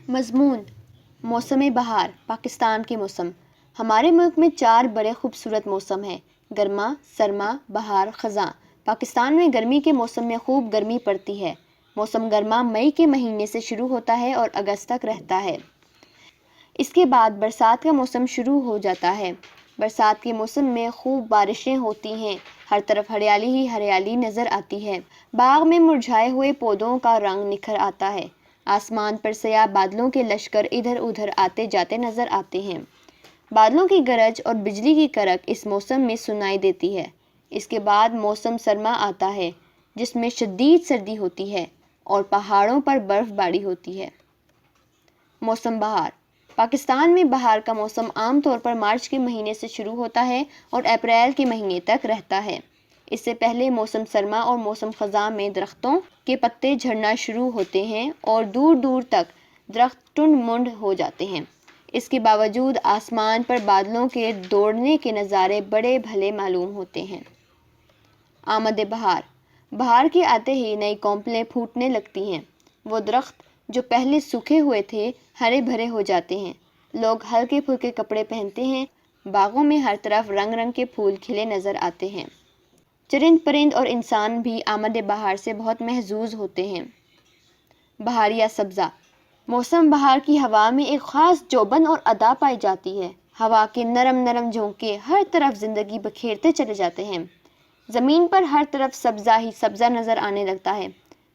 مضمون: موسم بہار، پاکستان کے موسم۔ ہمارے ملک میں 4 بڑے خوبصورت موسم ہیں: گرما، سرما، بہار، خزاں۔ پاکستان میں گرمی کے موسم میں خوب گرمی پڑتی ہے۔ موسم گرما مئی کے مہینے سے شروع ہوتا ہے اور اگست تک رہتا ہے۔ اس کے بعد برسات کا موسم شروع ہو جاتا ہے۔ برسات کے موسم میں خوب بارشیں ہوتی ہیں، ہر طرف ہریالی ہی ہریالی نظر آتی ہے۔ باغ میں مرجھائے ہوئے پودوں کا رنگ نکھر آتا ہے۔ آسمان پر سیاہ بادلوں کے لشکر ادھر ادھر آتے جاتے نظر آتے ہیں۔ بادلوں کی گرج اور بجلی کی کڑک اس موسم میں سنائی دیتی ہے۔ اس کے بعد موسم سرما آتا ہے، جس میں شدید سردی ہوتی ہے اور پہاڑوں پر برف باری ہوتی ہے۔ موسم بہار: پاکستان میں بہار کا موسم عام طور پر مارچ کے مہینے سے شروع ہوتا ہے اور اپریل کے مہینے تک رہتا ہے۔ اس سے پہلے موسم سرما اور موسم خزاں میں درختوں کے پتے جھڑنا شروع ہوتے ہیں اور دور دور تک درخت ٹنڈ منڈ ہو جاتے ہیں۔ اس کے باوجود آسمان پر بادلوں کے دوڑنے کے نظارے بڑے بھلے معلوم ہوتے ہیں۔ آمد بہار: بہار کے آتے ہی نئی کونپلیں پھوٹنے لگتی ہیں۔ وہ درخت جو پہلے سوکھے ہوئے تھے ہرے بھرے ہو جاتے ہیں۔ لوگ ہلکے پھلکے کپڑے پہنتے ہیں۔ باغوں میں ہر طرف رنگ رنگ کے پھول کھلے نظر آتے ہیں۔ چرند پرند اور انسان بھی آمد بہار سے بہت محظوظ ہوتے ہیں۔ بہاریہ سبزہ: موسم بہار کی ہوا میں ایک خاص جوبن اور ادا پائی جاتی ہے۔ ہوا کے نرم نرم جھونکے ہر طرف زندگی بکھیرتے چلے جاتے ہیں۔ زمین پر ہر طرف سبزہ ہی سبزہ نظر آنے لگتا ہے۔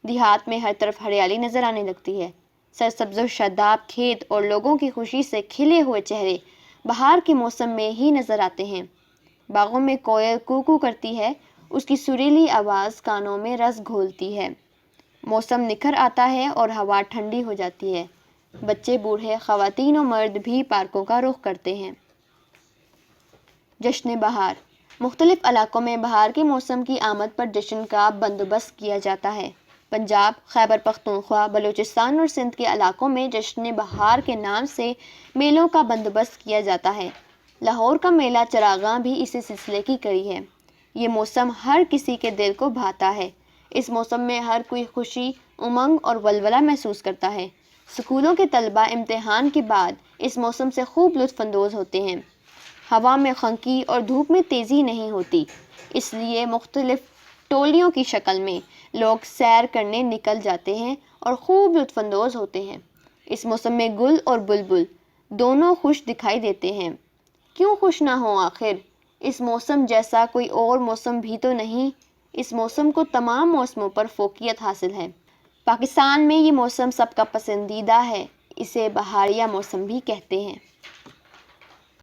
دیہات میں ہر طرف ہریالی نظر آنے لگتی ہے۔ سرسبز و شاداب کھیت اور لوگوں کی خوشی سے کھلے ہوئے چہرے بہار کے موسم میں ہی نظر آتے ہیں۔ باغوں میں کوئل کوکو کرتی ہے، اس کی سریلی آواز کانوں میں رس گھولتی ہے۔ موسم نکھر آتا ہے اور ہوا ٹھنڈی ہو جاتی ہے۔ بچے بوڑھے، خواتین و مرد بھی پارکوں کا رخ کرتے ہیں۔ جشن بہار: مختلف علاقوں میں بہار کے موسم کی آمد پر جشن کا بندوبست کیا جاتا ہے۔ پنجاب، خیبر پختونخوا، بلوچستان اور سندھ کے علاقوں میں جشن بہار کے نام سے میلوں کا بندوبست کیا جاتا ہے۔ لاہور کا میلہ چراغاں بھی اسی سلسلے کی کڑی ہے۔ یہ موسم ہر کسی کے دل کو بھاتا ہے۔ اس موسم میں ہر کوئی خوشی، امنگ اور ولولہ محسوس کرتا ہے۔ اسکولوں کے طلبہ امتحان کے بعد اس موسم سے خوب لطف اندوز ہوتے ہیں۔ ہوا میں خنکی اور دھوپ میں تیزی نہیں ہوتی، اس لیے مختلف ٹولیوں کی شکل میں لوگ سیر کرنے نکل جاتے ہیں اور خوب لطف اندوز ہوتے ہیں۔ اس موسم میں گل اور بلبل دونوں خوش دکھائی دیتے ہیں۔ کیوں خوش نہ ہوں آخر؟ اس موسم جیسا کوئی اور موسم بھی تو نہیں۔ اس موسم کو تمام موسموں پر فوقیت حاصل ہے۔ پاکستان میں یہ موسم سب کا پسندیدہ ہے۔ اسے بہاریہ موسم بھی کہتے ہیں۔